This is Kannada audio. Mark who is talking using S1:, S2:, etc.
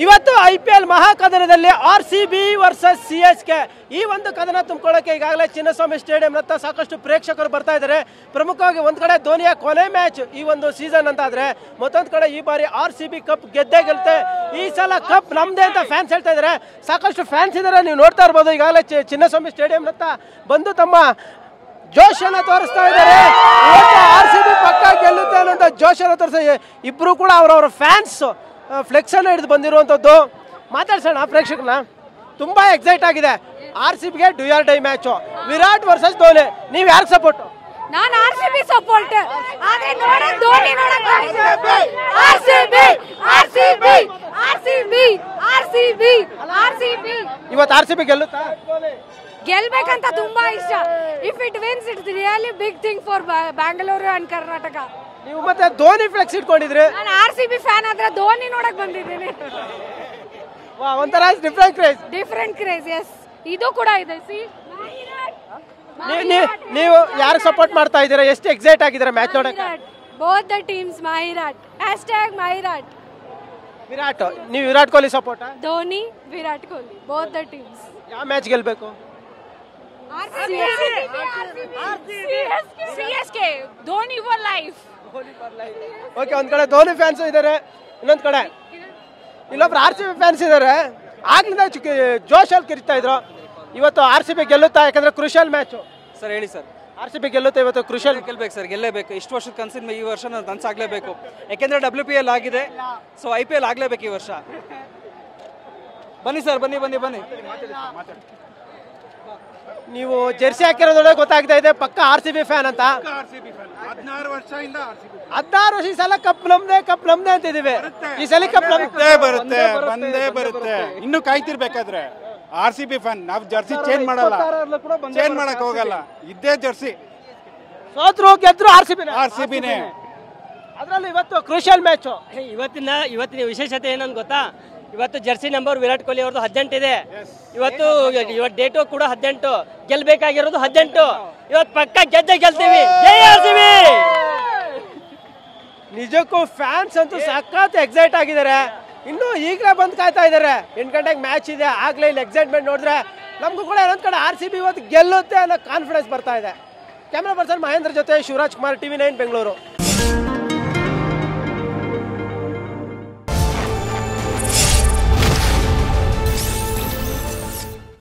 S1: ಇವತ್ತು IPL ಮಹಾಕದನದಲ್ಲಿ RCB ವರ್ಸಸ್ CSK ಈ ಒಂದು ಕದನ ತುಂಬಿಕೊಳ್ಳಕ್ಕೆ ಈಗಾಗಲೇ ಚಿನ್ನಸ್ವಾಮಿ ಸ್ಟೇಡಿಯಂ ಹತ್ರ ಸಾಕಷ್ಟು ಪ್ರೇಕ್ಷಕರು ಬರ್ತಾ ಇದ್ದಾರೆ. ಪ್ರಮುಖವಾಗಿ ಒಂದು ಕಡೆ ಧೋನಿಯ ಕೊನೆ ಮ್ಯಾಚ್ ಈ ಒಂದು ಸೀಸನ್ ಅಂತ ಆದ್ರೆ, ಮತ್ತೊಂದು ಕಡೆ ಈ ಬಾರಿ RCB ಕಪ್ ಗೆದ್ದೇ ಗೆಲ್ಲುತ್ತೆ. ಈ ಸಲ ಕಪ್ ನಮ್ದೇ ಅಂತ ಫ್ಯಾನ್ಸ್ ಹೇಳ್ತಾ ಇದ್ದಾರೆ. ಸಾಕಷ್ಟು ಫ್ಯಾನ್ಸ್ ಇದ್ದಾರೆ, ನೀವು ನೋಡ್ತಾ ಇರ್ಬೋದು. ಈಗಾಗಲೇ ಚಿನ್ನಸ್ವಾಮಿ ಸ್ಟೇಡಿಯಂ ಹತ್ರ ಬಂದು ತಮ್ಮ ಜೋಶನ್ನು ತೋರಿಸ್ತಾ ಇದ್ದಾರೆ. RCB ಪಕ್ಕ ಗೆಲ್ಲುತ್ತೆ ಅನ್ನೋ ಜೋಶನ್ನು ತೋರಿಸ್ತಾ ಇಬ್ರು ಕೂಡ ಅವರವರ ಫ್ಯಾನ್ಸ್ ಫ್ಲೆಕ್ಸ್ ಅನ್ನು ಹಿಡಿದು ಬಂದಿರುವಂಥದ್ದು. ಮಾತಾಡ್ಸೋಣ ಪ್ರೇಕ್ಷಕನ. ತುಂಬಾ ಎಕ್ಸೈಟ್ ಆಗಿದೆ. RCBಗೆ do or die match. Virat versus Dhoni. ನೀವು ಯಾರಿಗೆ ಸಪೋರ್ಟ್?
S2: ನಾನು RCB ಸಪೋರ್ಟ್. ಆದ್ರೆ ನೋಡೋದು ಧೋನಿ ನೋಡೋದು RCB
S1: ಇವತ್ತು RCB ಗೆಲ್ಲುತ್ತಾ?
S2: ಗೆಲ್ಬೇಕಂತ ತುಂಬಾ ಇಷ್ಟ. If it wins it's really big thing for Bangalore and Karnataka.
S1: ನೀವು ಮತ್ತೆ ಧೋನಿ ಫ್ಲೆಕ್ಸ್ ಇಟ್ಕೊಂಡಿದ್ರಿ.
S2: ನಾನು RCB ಫ್ಯಾನ್ ಆದ್ರೆ ಧೋನಿ ನೋಡಕ್ ಬಂದಿದ್ದೀನಿ.
S1: ಒಂಥರ ಡಿಫ್ರೆಂಟ್ ಕ್ರೇಜ್.
S2: ಎಸ್, ಇದು ಕೂಡ ಇದೆ.
S1: ನೀವು ಯಾರಿಗೆ ಸಪೋರ್ಟ್ ಮಾಡ್ತಾ ಇದ್ದೀರಾ? ಎಷ್ಟು ಎಕ್ಸೈಟ್ ಆಗಿದ್ದೀರಾ ಮ್ಯಾಚ್ ನೋಡಕ್ಕೆ?
S2: ಬೋತ್ ದ ಟೀಮ್ಸ್ ಮೈರಾಟ್. #ಮೈರಾಟ್.
S1: ವಿರಾಟ್. ನೀವು Virat Kohli support?
S2: Dhoni, Virat Kohli, both the teams.
S1: ಯಾವ ಮ್ಯಾಚ್ ಗೆಲ್ಬೇಕು?
S2: CSK. Dhoni for life.
S1: Okay, ಒಂದ್ ಕಡೆ ಧೋನಿ ಫ್ಯಾನ್ಸ್ ಇದ್ದಾರೆ, ಇನ್ನೊಂದ್ ಕಡೆ ಇಲ್ಲೊಬ್ರು RCB ಫ್ಯಾನ್ಸ್ ಇದ್ದಾರೆ. ಆಗ್ಲಿಂದ ಜೋಶಲ್ಲಿ ಕಿರಿತಾ ಇದ್ರು. ಇವತ್ತು RCB ಗೆಲ್ಲುತ್ತಾ? ಯಾಕಂದ್ರೆ ಕ್ರುಷಿಯಲ್ ಮ್ಯಾಚ್.
S3: ಸರ್ ಹೇಳಿ ಸರ್.
S1: RCB ಗೆಲ್ಲುತ್ತೆ ಇವತ್ತು? ಕ್ರುಷಿಯಲ್
S3: ಗೆಲ್ಬೇಕು ಸರ್, ಗೆಲ್ಲೇಬೇಕು. ಇಷ್ಟು ವರ್ಷದ ಕನಸಿನ ಈ ವರ್ಷ ನಾನು ಕನಸಾಗಲೇಬೇಕು. ಯಾಕೆಂದ್ರೆ WPL ಆಗಿದೆ, ಸೊ IPL ಆಗಲೇಬೇಕು ಈ ವರ್ಷ. ಬನ್ನಿ ಸರ್, ಬನ್ನಿ.
S1: ನೀವು ಜೆರ್ಸಿ ಹಾಕಿರೋದ್ರೊಳಗೆ ಗೊತ್ತಾಗ್ತಾ ಇದೆ ಪಕ್ಕ RCB ಫ್ಯಾನ್ ಅಂತ.
S4: 16 ವರ್ಷದಿಂದ
S1: 16 ವರ್ಷ. ಈ ಸಲ ಕಪ್ ನಮ್ದೇ ಅಂತಿದೀವಿ. ಈ ಸಲ ಕಪ್
S4: ಬಂದೇ ಬರುತ್ತೆ. ಇನ್ನು ಕಾಯ್ತಿರ್ಬೇಕಾದ್ರೆ RCB ಫ್ಯಾನ್. ನಾವು ಜರ್ಸಿ ಚೇಂಜ್ ಮಾಡಲ್ಲ, ಚೇಂಜ್ ಮಾಡಕ್ ಹೋಗಲ್ಲ. ಇದ್ದೇ ಜರ್ಸಿ.
S1: ಸೋತ್ರು ಗೆದ್ರು RCBನೇ. ಅದ್ರಲ್ಲಿ ಇವತ್ತು ಕ್ರೂಷಿಯಲ್ ಮ್ಯಾಚ್.
S5: ಇವತ್ತಿನ ವಿಶೇಷತೆ ಏನಂತ ಗೊತ್ತಾ? ಇವತ್ತು ಜರ್ಸಿ ನಂಬರ್ ವಿರಾಟ್ ಕೊಹ್ಲಿ ಅವ್ರದ್ದು 18 ಇದೆ. ಇವತ್ತು ಡೇಟು ಕೂಡ 18. ಗೆಲ್ಬೇಕಾಗಿರೋದು 18. ಇವತ್ತು ಪಕ್ಕ ಗೆಲ್ತೀವಿ. ಜೈ RCB.
S1: ನಿಜಕ್ಕೂ ಫ್ಯಾನ್ಸ್ ಅಂತೂ ಸಖತ್ ಎಕ್ಸೈಟ್ ಆಗಿದ್ದಾರೆ. ಇನ್ನು ಈಗಲೇ ಬಂದು ಕಾಯ್ತಾ ಇದ್ದಾರೆ. 8 ಗಂಟೆಗೆ ಮ್ಯಾಚ್ ಇದೆ. ಆಗ್ಲೇ ಇಲ್ಲಿ ಎಕ್ಸೈಟ್ಮೆಂಟ್ ನೋಡಿದ್ರೆ ನಮಗೂ ಕೂಡ ಇನ್ನೊಂದು ಕಡೆ RCB ಇವತ್ತು ಗೆಲ್ಲುತ್ತೆ ಅನ್ನೋ ಕಾನ್ಫಿಡೆನ್ಸ್ ಬರ್ತಾ ಇದೆ. ಕ್ಯಾಮ್ರಾ ಪರ್ಸನ್ ಮಹೇಂದ್ರ ಜೊತೆ ಶಿವರಾಜ್ ಕುಮಾರ್, TV9 ಬೆಂಗಳೂರು.